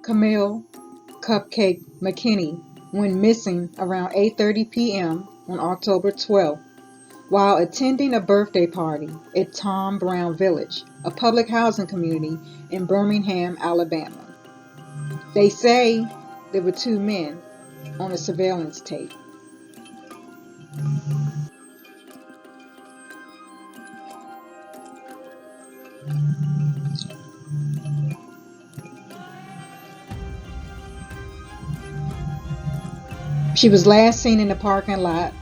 Camille Cupcake McKinney went missing around 8:30 p.m. on October 12th while attending a birthday party at Tom Brown Village, a public housing community in Birmingham, Alabama. They say there were two men on a surveillance tape. She was last seen in the parking lot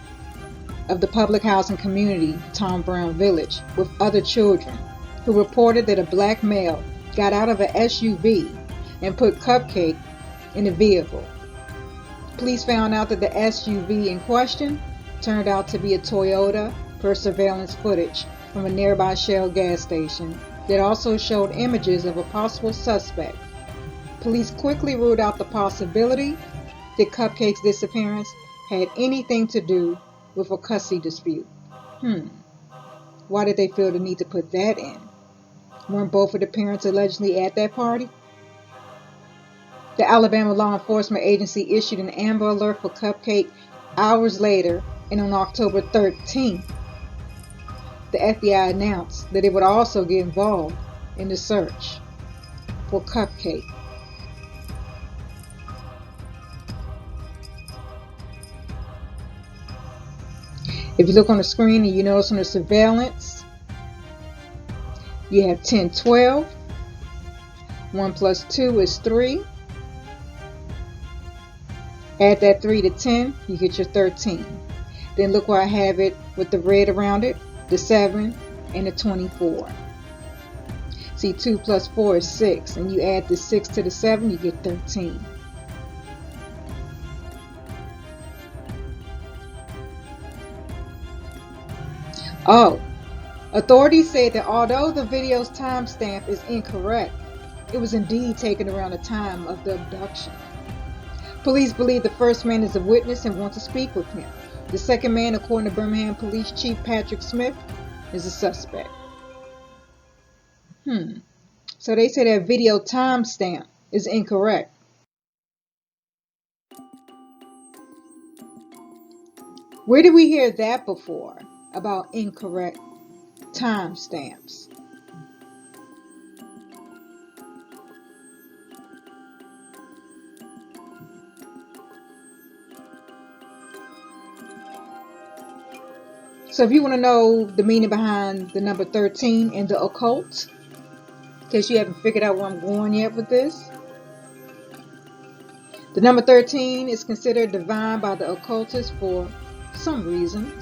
of the public housing community, Tom Brown Village, with other children, who reported that a black male got out of an SUV and put Cupcake in the vehicle. Police found out that the SUV in question turned out to be a Toyota per surveillance footage from a nearby Shell gas station that also showed images of a possible suspect. Police quickly ruled out the possibility that Cupcake's disappearance had anything to do with a custody dispute. Why did they feel the need to put that in? Weren't both of the parents allegedly at that party? The Alabama Law Enforcement Agency issued an Amber Alert for Cupcake hours later, and on October 13th, the FBI announced that it would also get involved in the search for Cupcake. If you look on the screen and you notice on the surveillance, you have 10, 12. 1 plus 2 is 3. Add that 3 to 10, you get your 13. Then look where I have it with the red around it, the 7 and the 24. See, 2 plus 4 is 6, and you add the 6 to the 7, you get 13. Oh, authorities said that although the video's timestamp is incorrect, it was indeed taken around the time of the abduction. Police believe the first man is a witness and want to speak with him. The second man, according to Birmingham Police Chief Patrick Smith, is a suspect. So they say that video timestamp is incorrect. Where did we hear that before about incorrect timestamps? So if you want to know the meaning behind the number 13 in the occult, in case you haven't figured out where I'm going yet with this, the number 13 is considered divine by the occultists for some reasons.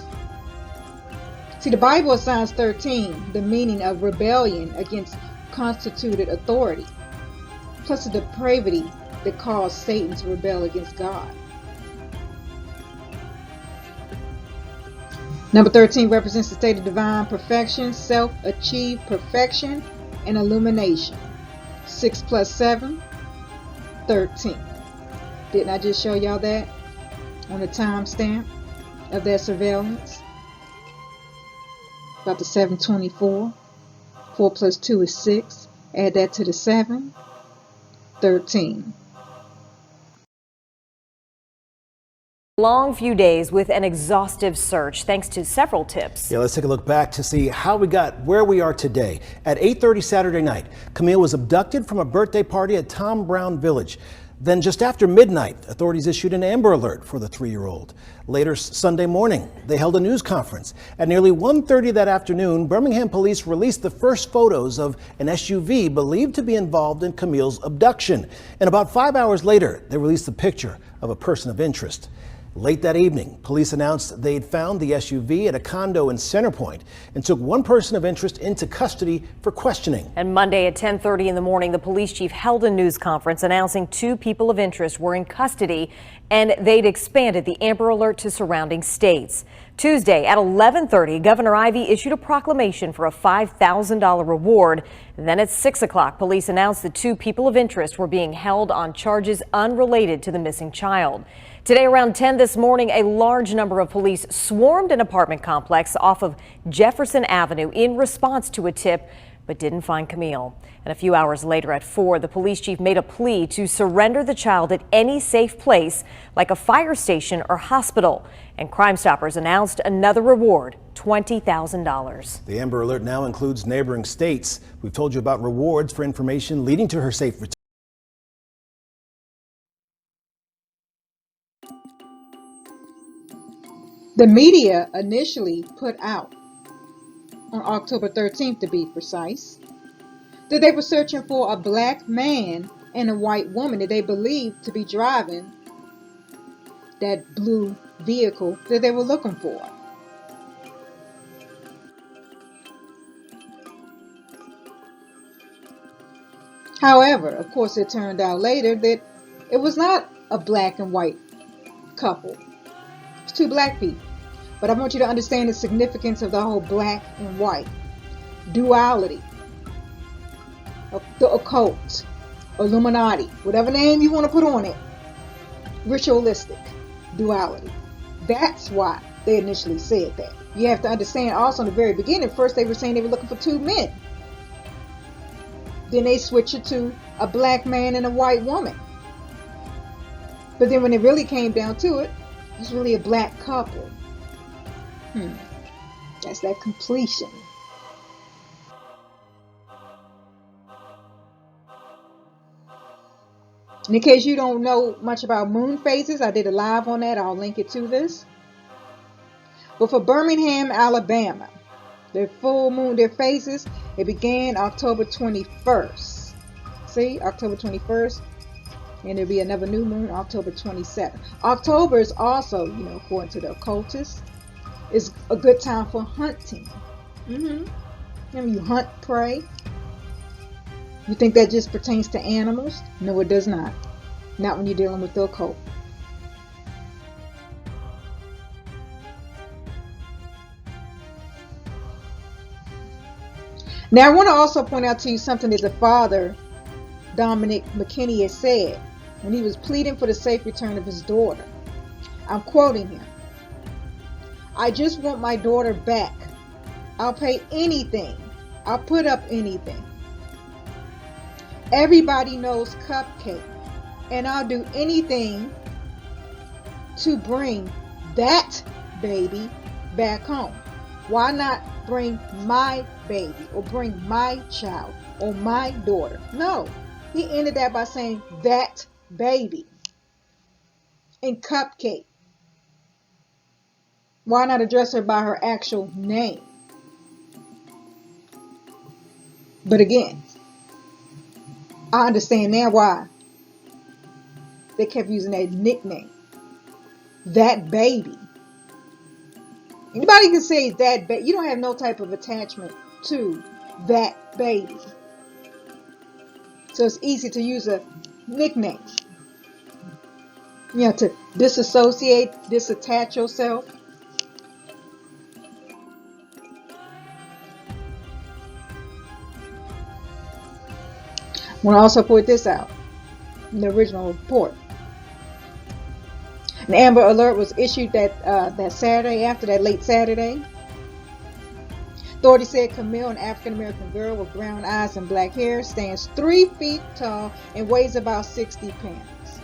See, the Bible assigns 13 the meaning of rebellion against constituted authority, plus the depravity that caused Satan to rebel against God. Number 13 represents the state of divine perfection, self-achieved perfection, and illumination. 6 plus 7, 13. Didn't I just show y'all that on the timestamp of that surveillance? About the 724. 4 plus 2 is 6. Add that to the 7, 13. Long few days with an exhaustive search thanks to several tips. Yeah, let's take a look back to see how we got where we are today. At 8:30 Saturday night, Camille was abducted from a birthday party at Tom Brown Village. Then just after midnight, authorities issued an Amber Alert for the 3-year-old. Later Sunday morning, they held a news conference. At nearly 1:30 that afternoon, Birmingham police released the first photos of an SUV believed to be involved in Camille's abduction. And about 5 hours later, they released a picture of a person of interest. Late that evening, police announced they'd found the SUV at a condo in Center Point and took one person of interest into custody for questioning. And Monday at 10:30 in the morning, the police chief held a news conference announcing 2 people of interest were in custody, and they'd expanded the Amber Alert to surrounding states. Tuesday at 11:30, Governor Ivey issued a proclamation for a $5,000 reward. Then at 6 o'clock, police announced the 2 people of interest were being held on charges unrelated to the missing child. Today around 10 this morning, a large number of police swarmed an apartment complex off of Jefferson Avenue in response to a tip, but didn't find Camille. And a few hours later at 4, the police chief made a plea to surrender the child at any safe place like a fire station or hospital. And Crime Stoppers announced another reward, $20,000. The Amber Alert now includes neighboring states. We've told you about rewards for information leading to her safe return. The media initially put out, on October 13th to be precise, that they were searching for a black man and a white woman that they believed to be driving that blue vehicle that they were looking for. However, of course, it turned out later that it was not a black and white couple. It's two black people. But I want you to understand the significance of the whole black and white duality of the occult, Illuminati, whatever name you want to put on it, ritualistic duality. That's why they initially said that. You have to understand also in the very beginning, first they were saying they were looking for two men. Then they switched it to a black man and a white woman. But then when it really came down to it, it was really a black couple. That's that completion. And in case you don't know much about moon phases, I did a live on that. I'll link it to this. But for Birmingham, Alabama, their full moon, their phases, it began October 21st. See, October 21st. And there'll be another new moon, October 27th. October is also, according to the occultists, is a good time for hunting. You hunt prey. You think that just pertains to animals? No, it does not. Not when you're dealing with the occult. Now, I want to also point out to you something that the father, Dominic McKinney, has said when he was pleading for the safe return of his daughter. I'm quoting him. "I just want my daughter back. I'll pay anything. I'll put up anything. Everybody knows Cupcake, and I'll do anything to bring that baby back home. Why not bring my baby or bring my child or my daughter?" No, he ended that by saying that baby and Cupcake. Why not address her by her actual name? But again, I understand now why they kept using that nickname, that baby. Anybody can say that baby. You don't have no type of attachment to that baby. So it's easy to use a nickname. To disassociate, disattach yourself. I want to also point this out in the original report. An Amber Alert was issued that Saturday, after that late Saturday. Authorities said Camille, an African-American girl with brown eyes and black hair, stands 3 feet tall and weighs about 60 pounds.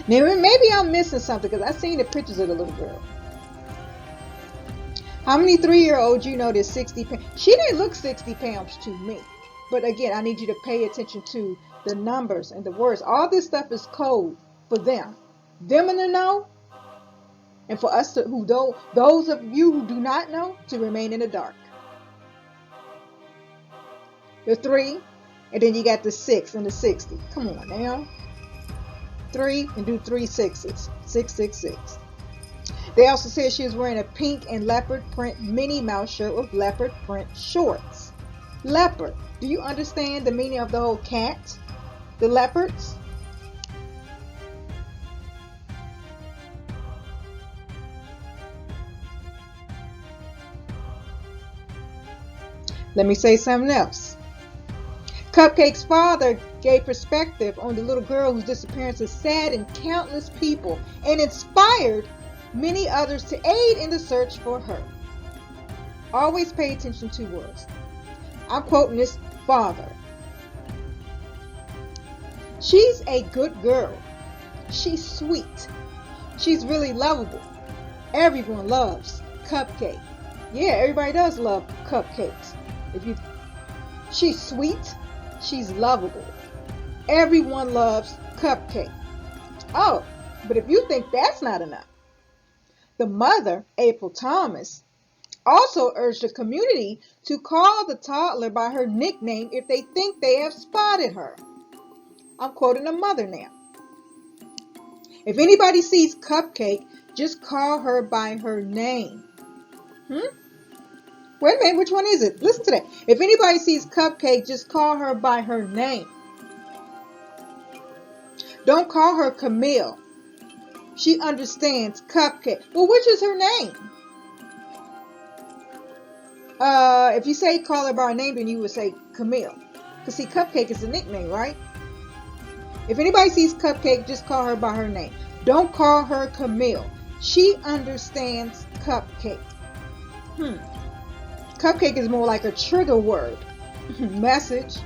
Now, maybe I'm missing something because I've seen the pictures of the little girl. How many 3-year-olds you know that's 60 pounds? She didn't look 60 pounds to me. But again, I need you to pay attention to the numbers and the words. All this stuff is code for them. Them in the know, and for us those of you who do not know, to remain in the dark. The 3, and then you got the 6 and the 60. Come on now. 3 and do 3 6s. 666. They also said she was wearing a pink and leopard print Minnie Mouse shirt with leopard print shorts. Leopard. Do you understand the meaning of the whole cat? The leopards? Let me say something else. Cupcake's father gave perspective on the little girl whose disappearance has saddened countless people and inspired many others to aid in the search for her. Always pay attention to words. I'm quoting this father. She's a good girl. She's sweet. She's really lovable. Everyone loves Cupcake. Yeah, everybody does love cupcakes. If you She's sweet, she's lovable. Everyone loves Cupcake. Oh, but if you think that's not enough, the mother, April Thomas, also urged the community to call the toddler by her nickname if they think they have spotted her. I'm quoting the mother now. If anybody sees Cupcake, just call her by her name. Wait a minute, which one is it? Listen to that. If anybody sees Cupcake, just call her by her name. Don't call her Camille. She understands Cupcake. Well, which is her name? If you say call her by her name, then you would say Camille. Because see, Cupcake is a nickname, right? If anybody sees Cupcake, just call her by her name. Don't call her Camille. She understands Cupcake. Cupcake is more like a trigger word. Message.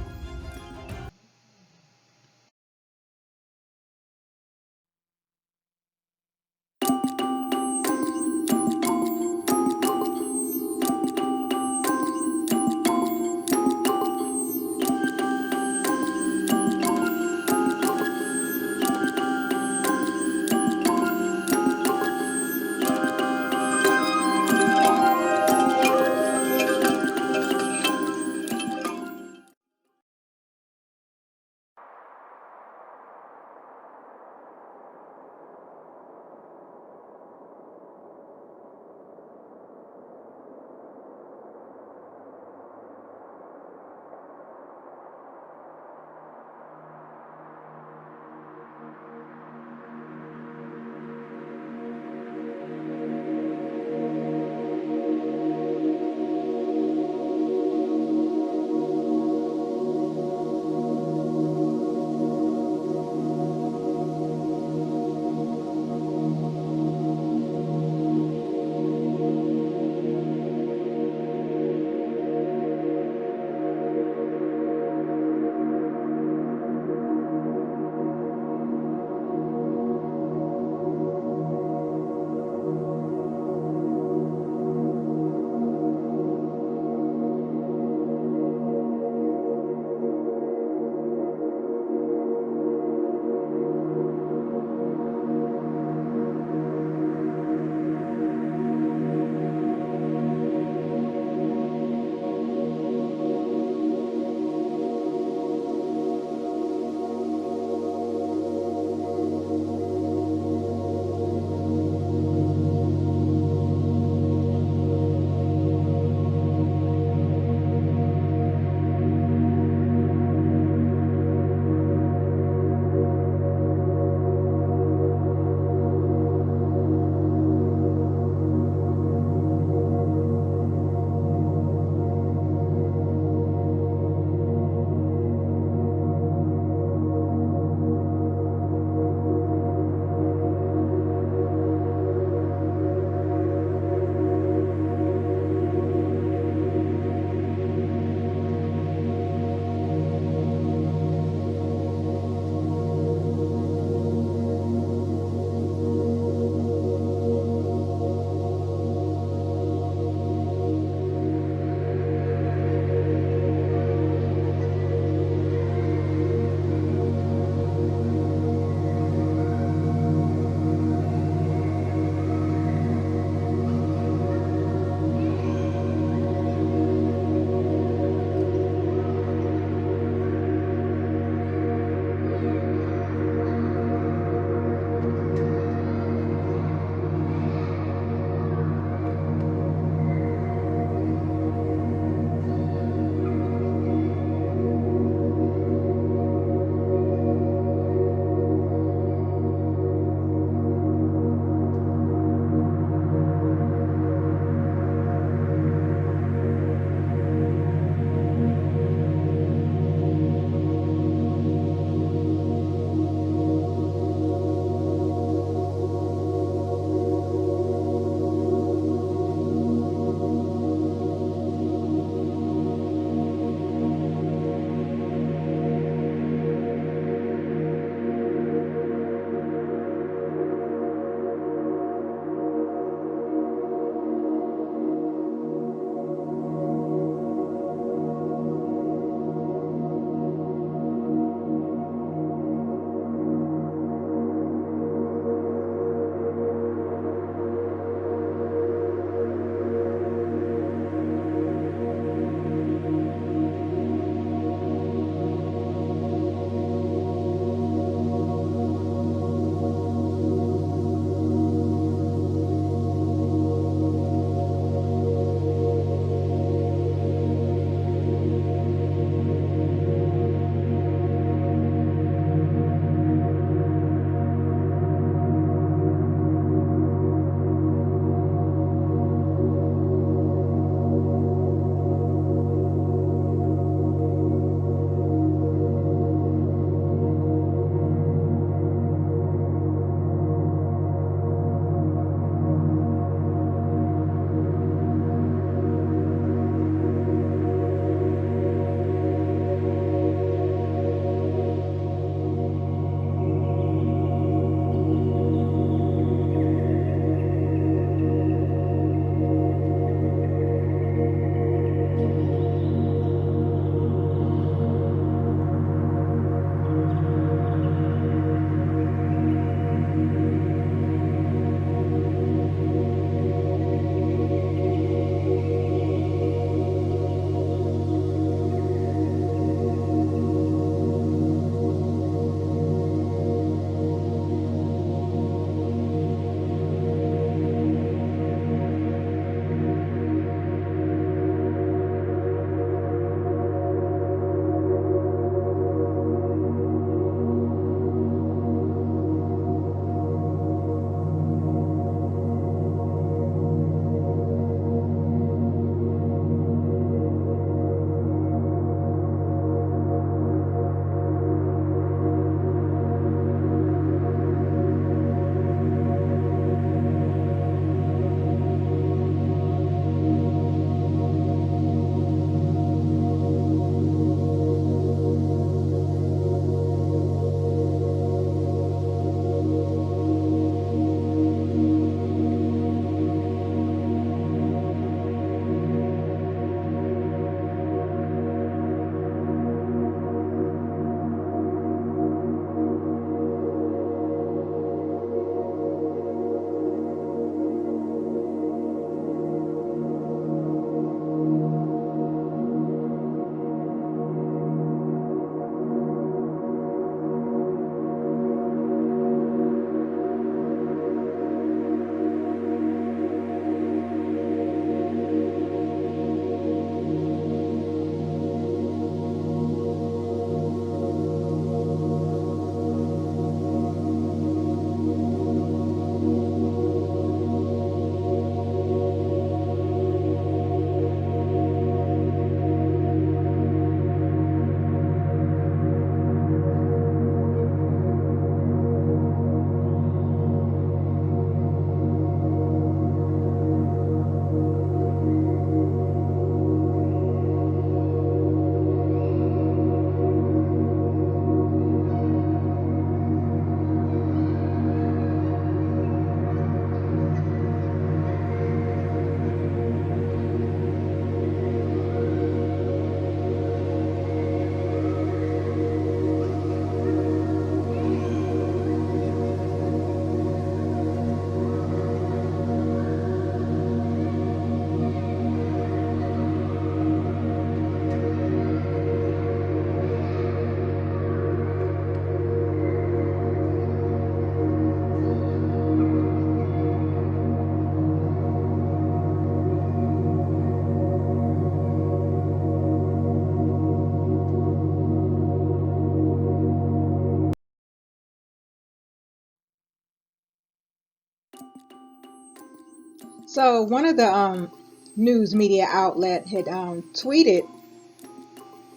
So one of the news media outlet had tweeted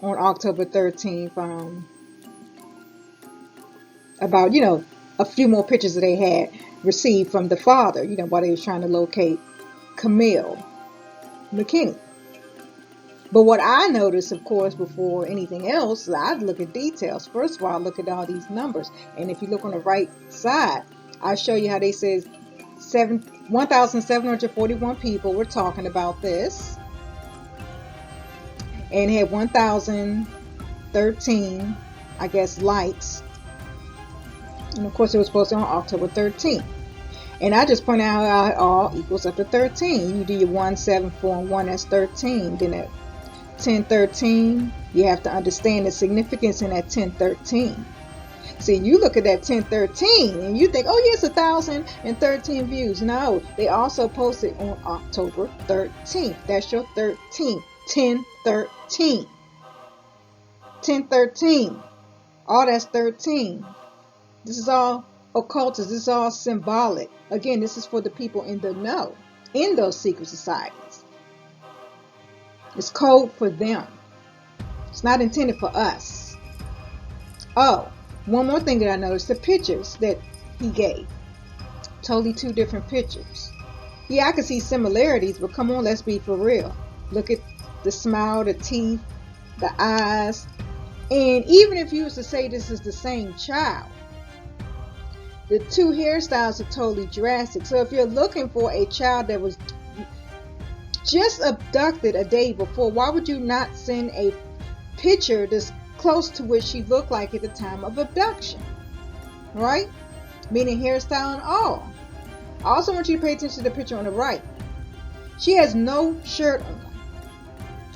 on October 13th about, a few more pictures that they had received from the father, while they was trying to locate Camille McKinney. But what I noticed, of course, before anything else, I'd look at details. First of all, I look at all these numbers. And if you look on the right side, I show you how they says 1,741 people were talking about this. And had 1,013, I guess, likes. And of course, it was posted on October 13th. And I just point out how it all equals up to 13. You do your 1, 7, 4, and 1, that's 13. Then at 1013, you have to understand the significance in that 1013. See, you look at that 1013 and you think, oh yes, 1,013 views. No, they also posted on October 13th. That's your 13th. 1013. 1013. All that's 13. This is all occultist. This is all symbolic. Again, this is for the people in the know, in those secret societies. It's code for them. It's not intended for us. Oh, one more thing that I noticed, the pictures that he gave. Totally two different pictures. Yeah, I can see similarities, but come on, let's be for real. Look at the smile, the teeth, the eyes. And even if you was to say this is the same child, the two hairstyles are totally drastic. So if you're looking for a child that was just abducted a day before, why would you not send a picture that's close to what she looked like at the time of abduction? Right? Meaning hairstyle and all. I also want you to pay attention to the picture on the right. She has no shirt on.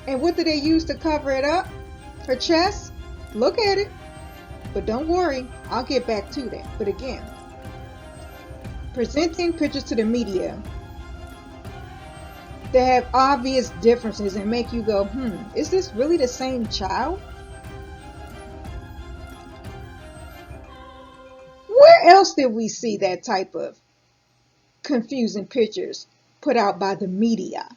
And what do they use to cover it up? Her chest? Look at it. But don't worry, I'll get back to that. But again, presenting pictures to the media that have obvious differences and make you go, is this really the same child? Where else did we see that type of confusing pictures put out by the media?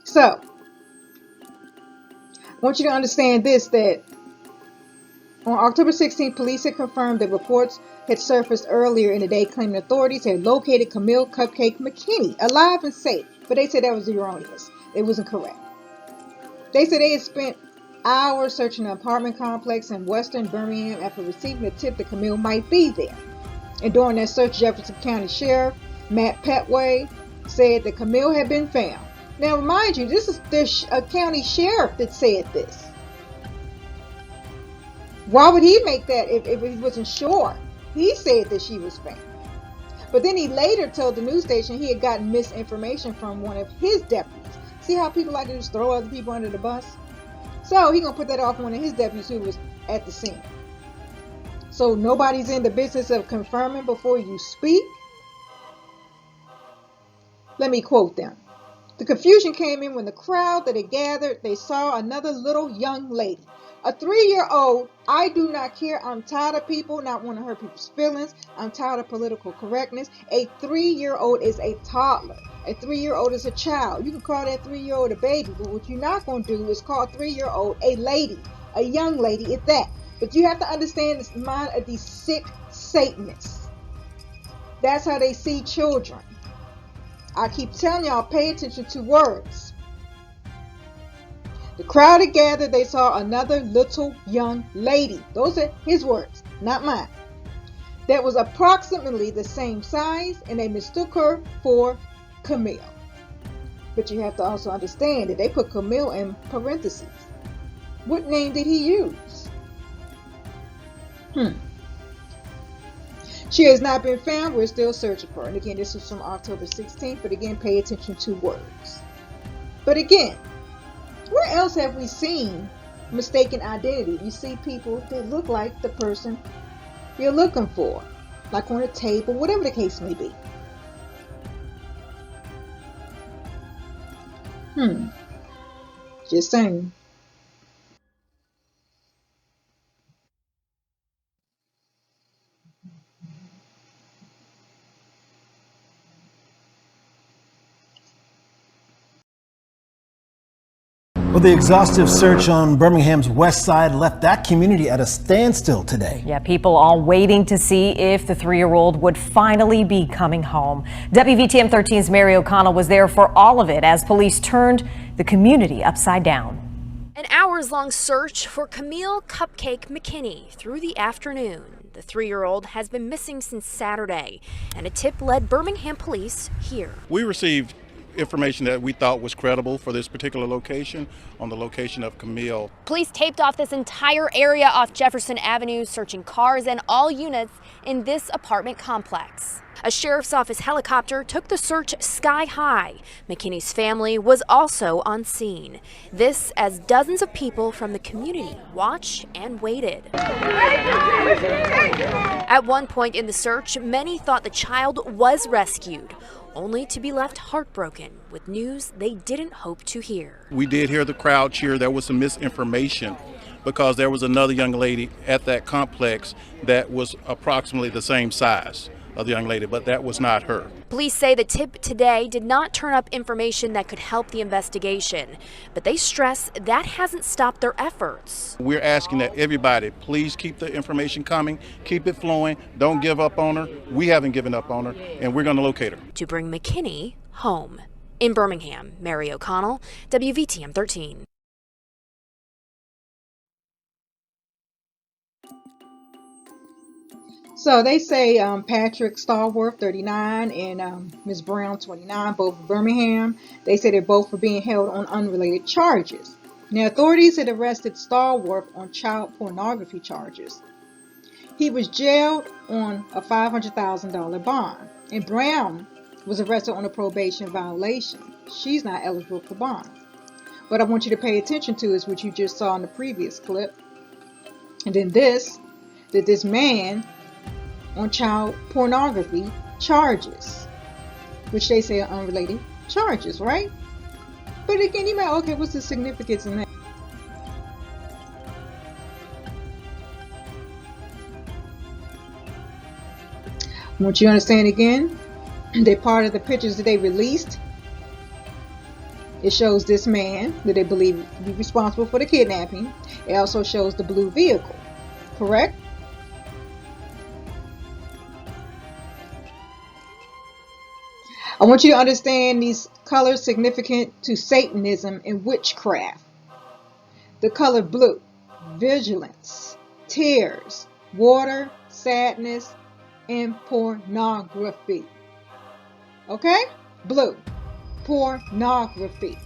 So, I want you to understand this, that on October 16th, police had confirmed that reports had surfaced earlier in the day claiming authorities had located Camille Cupcake McKinney alive and safe. But they said that was erroneous. It wasn't correct. They said they had spent hours searching an apartment complex in western Birmingham after receiving a tip that Camille might be there. And during that search, Jefferson County Sheriff Matt Petway said that Camille had been found. Now, remind you, this is the county sheriff that said this. Why would he make that if he wasn't sure? He said that she was found. But then he later told the news station he had gotten misinformation from one of his deputies. See how people like to just throw other people under the bus? So he gonna put that off on one of his deputies who was at the scene. So nobody's in the business of confirming before you speak. Let me quote them. The confusion came in when the crowd that had gathered, they saw another little young lady. A 3-year-old, I do not care. I'm tired of people not wanting to hurt people's feelings. I'm tired of political correctness. A 3-year-old is a toddler. A 3-year-old is a child. You can call that 3-year-old a baby, but what you're not going to do is call a 3-year-old a lady, a young lady at that. But you have to understand the mind of these sick Satanists. That's how they see children. I keep telling y'all, pay attention to words. The crowd had gathered, they saw another little young lady. Those are his words, not mine. That was approximately the same size, and they mistook her for Camille. But you have to also understand that they put Camille in parentheses. What name did he use? She has not been found. We're still searching for her. And again, this was from October 16th. But again, pay attention to words. But again, where else have we seen mistaken identity? You see people that look like the person you're looking for, like on a table, whatever the case may be. Just saying. Well, the exhaustive search on Birmingham's west side left that community at a standstill today. Yeah, people all waiting to see if the 3-year-old would finally be coming home. WVTM 13's Mary O'Connell was there for all of it as police turned the community upside down. An hours-long search for Camille Cupcake McKinney through the afternoon. The 3-year-old has been missing since Saturday, and a tip led Birmingham police here. We received information that we thought was credible for this particular location, on the location of Camille. Police taped off this entire area off Jefferson Avenue, searching cars and all units in this apartment complex. A sheriff's office helicopter took the search sky high. McKinney's family was also on scene. This as dozens of people from the community watched and waited. At one point in the search, many thought the child was rescued, only to be left heartbroken with news they didn't hope to hear. We did hear the crowd cheer. There was some misinformation because there was another young lady at that complex that was approximately the same size of the young lady, but that was not her. Police say the tip today did not turn up information that could help the investigation, but they stress that hasn't stopped their efforts. We're asking that everybody please keep the information coming, keep it flowing, don't give up on her. We haven't given up on her, and we're going to locate her. To bring McKinney home. In Birmingham, Mary O'Connell, WVTM 13. So they say Patrick Stallworth, 39, and Ms. Brown, 29, both of Birmingham. They say they're both for being held on unrelated charges. Now, authorities had arrested Stallworth on child pornography charges. He was jailed on a $500,000 bond, and Brown was arrested on a probation violation. She's not eligible for bond. What I want you to pay attention to is what you just saw in the previous clip, and then this man on child pornography charges, which they say are unrelated charges, right? But again, you might, okay, what's the significance in that? I want you to understand again, they're part of the pictures that they released. It shows this man that they believe to be responsible for the kidnapping. It also shows the blue vehicle, correct? I want you to understand these colors significant to Satanism and witchcraft. The color blue, vigilance, tears, water, sadness, and pornography. Okay? Blue, pornography.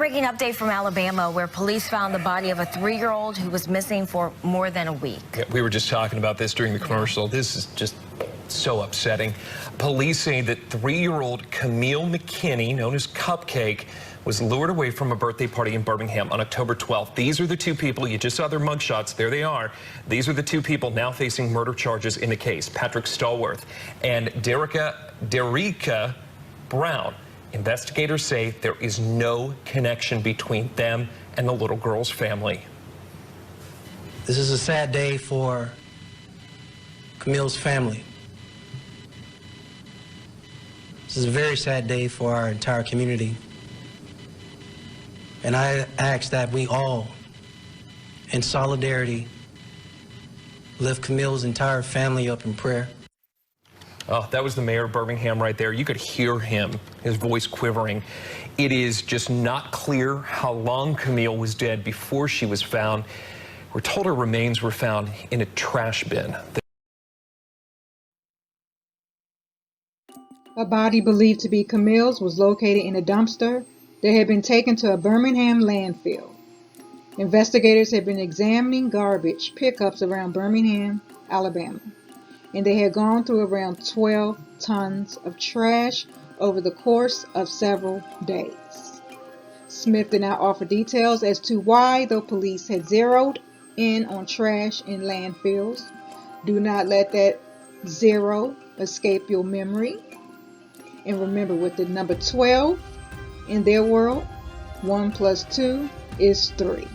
breaking update from Alabama, where police found the body of a 3-year-old who was missing for more than a week. Yeah, we were just talking about this during the commercial. This is just so upsetting. Police say that 3-year-old Camille McKinney, known as Cupcake, was lured away from a birthday party in Birmingham on October 12th. These are the two people, you just saw their mugshots, there they are. These are the two people now facing murder charges in the case, Patrick Stallworth and Derica Brown. Investigators say there is no connection between them and the little girl's family. This is a sad day for Camille's family. This is a very sad day for our entire community. And I ask that we all, in solidarity, lift Camille's entire family up in prayer. Oh, that was the mayor of Birmingham right there. You could hear him, his voice quivering. It is just not clear how long Camille was dead before she was found. We're told her remains were found in a trash bin. A body believed to be Camille's was located in a dumpster that had been taken to a Birmingham landfill. Investigators had been examining garbage pickups around Birmingham, Alabama, and they had gone through around 12 tons of trash over the course of several days. Smith did not offer details as to why the police had zeroed in on trash in landfills. Do not let that zero escape your memory. And remember, with the number 12 in their world, 1 + 2 is 3.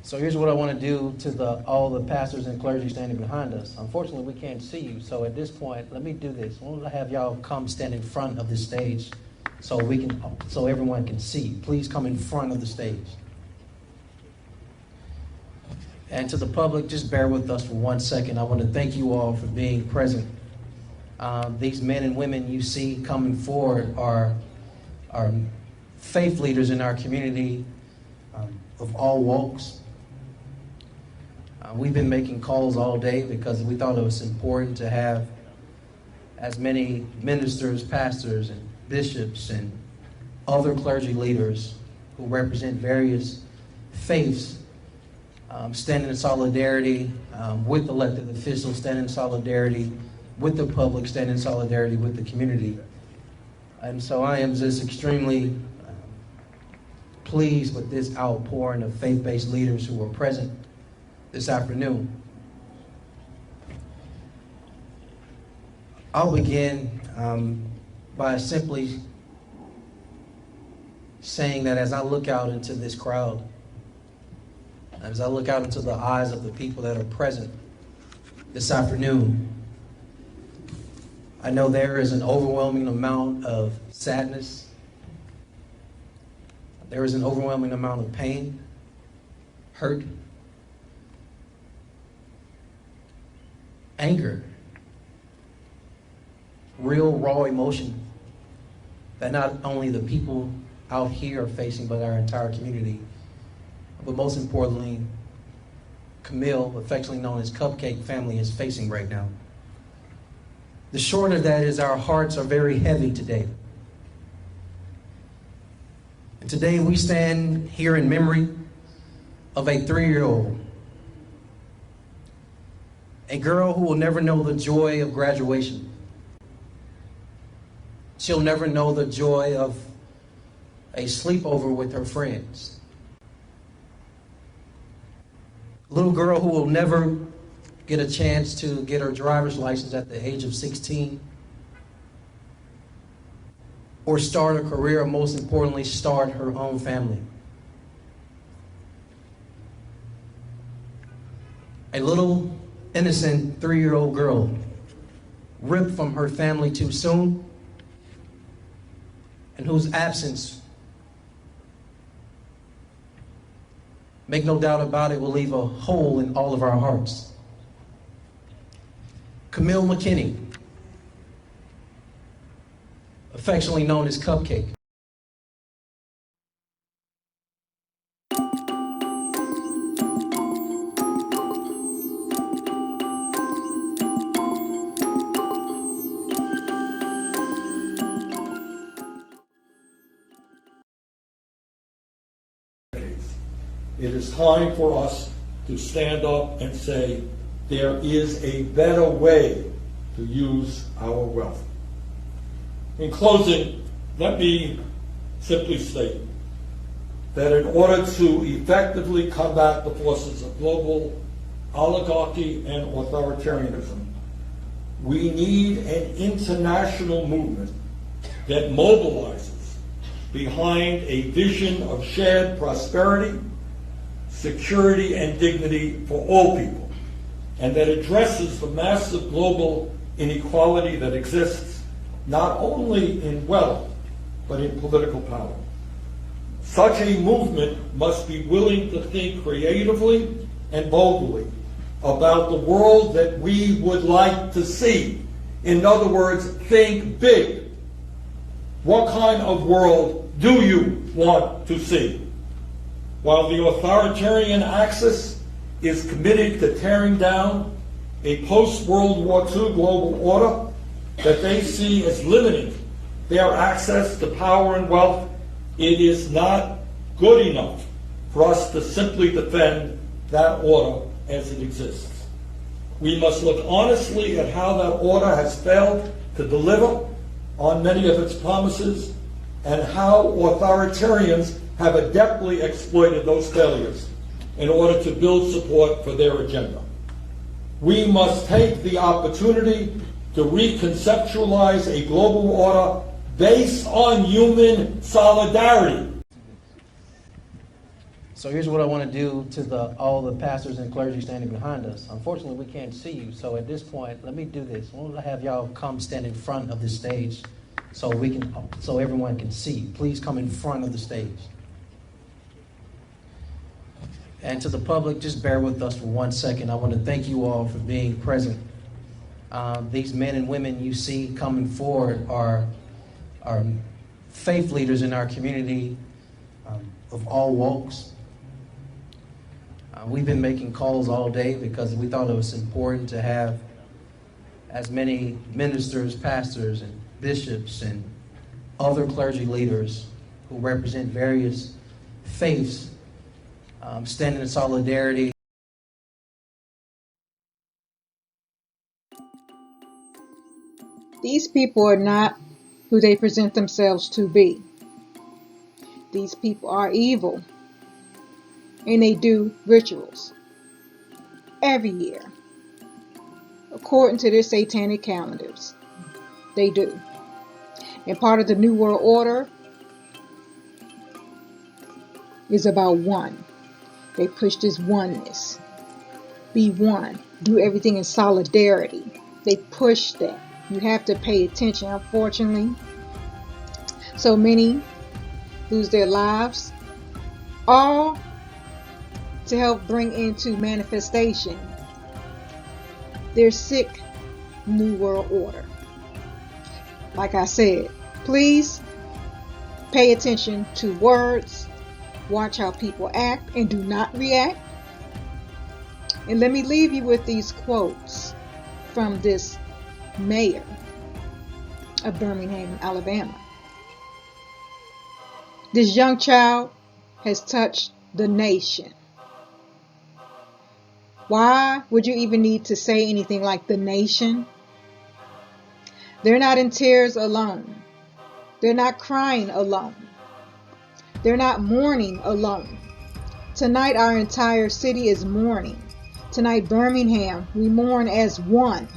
So here's what I want to do to all the pastors and clergy standing behind us. Unfortunately, we can't see you, so at this point, let me do this. I want to have y'all come stand in front of this stage so everyone can see. Please come in front of the stage. And to the public, just bear with us for 1 second. I want to thank you all for being present. These men and women you see coming forward are faith leaders in our community of all walks. We've been making calls all day because we thought it was important to have as many ministers, pastors, and bishops and other clergy leaders who represent various faiths stand in solidarity with elected officials, stand in solidarity with the public, stand in solidarity with the community. And so I am just extremely pleased with this outpouring of faith-based leaders who were present this afternoon. I'll begin by simply saying that as I look out into this crowd, as I look out into the eyes of the people that are present this afternoon, I know there is an overwhelming amount of sadness. There is an overwhelming amount of pain, hurt, anger, real raw emotion that not only the people out here are facing, but our entire community. But most importantly, Camille, affectionately known as Cupcake family, is facing right now. The short of that is our hearts are very heavy today. And today we stand here in memory of a 3-year-old, a girl who will never know the joy of graduation. She'll never know the joy of a sleepover with her friends. A little girl who will never get a chance to get her driver's license at the age of 16, or start a career, or most importantly, start her own family. A little innocent 3-year-old girl ripped from her family too soon, and whose absence, make no doubt about it, will leave a hole in all of our hearts. Camille McKinney, affectionately known as Cupcake. It is time for us to stand up and say, there is a better way to use our wealth. In closing, let me simply state that in order to effectively combat the forces of global oligarchy and authoritarianism, we need an international movement that mobilizes behind a vision of shared prosperity, security, and dignity for all people, and that addresses the massive global inequality that exists not only in wealth, but in political power. Such a movement must be willing to think creatively and boldly about the world that we would like to see. In other words, think big. What kind of world do you want to see? While the authoritarian axis is committed to tearing down a post-World War II global order that they see as limiting their access to power and wealth, it is not good enough for us to simply defend that order as it exists. We must look honestly at how that order has failed to deliver on many of its promises and how authoritarians have adeptly exploited those failures in order to build support for their agenda. We must take the opportunity to reconceptualize a global order based on human solidarity. So here's what I want to do to all the pastors and clergy standing behind us. Unfortunately, we can't see you, so at this point, let me do this. I want to have y'all come stand in front of the stage so everyone can see. Please come in front of the stage. And to the public, just bear with us for 1 second. I want to thank you all for being present. These men and women you see coming forward are faith leaders in our community of all walks. We've been making calls all day because we thought it was important to have as many ministers, pastors, and bishops, and other clergy leaders who represent various faiths stand in solidarity. These people are not who they present themselves to be. These people are evil, and they do rituals every year according to their satanic calendars. They do. And part of the New World Order is about one. They push this oneness. Be one. Do everything in solidarity. They push that. You have to pay attention. Unfortunately, so many lose their lives, all to help bring into manifestation their sick New World Order. Like I said, please pay attention to words, watch how people act, and do not react. And let me leave you with these quotes from this mayor of Birmingham, Alabama. This young child has touched the nation. Why would you even need to say anything like the nation? They're not in tears alone. They're not crying alone. They're not mourning alone. Tonight our entire city is mourning. Tonight Birmingham, we mourn as one.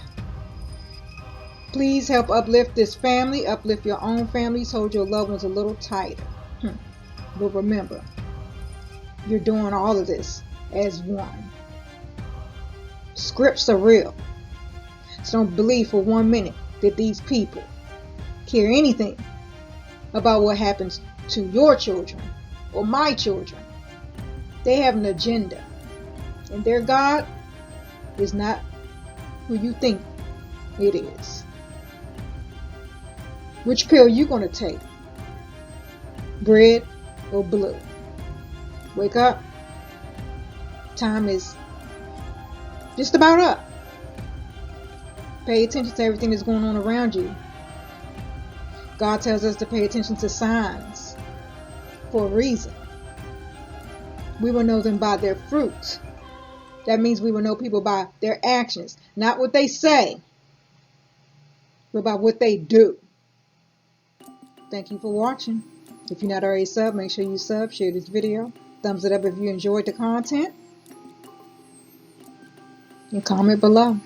Please help uplift this family, uplift your own families, hold your loved ones a little tighter. But remember, you're doing all of this as one. Scripts are real. So don't believe for 1 minute that these people care anything about what happens to your children or my children. They have an agenda. And their God is not who you think it is. Which pill you gonna take? Red or blue? Wake up. Time is just about up. Pay attention to everything that's going on around you. God tells us to pay attention to signs for a reason. We will know them by their fruits. That means we will know people by their actions, not what they say, but by what they do. Thank you for watching. If you're not already subbed, make sure you sub, share this video, thumbs it up if you enjoyed the content, and comment below.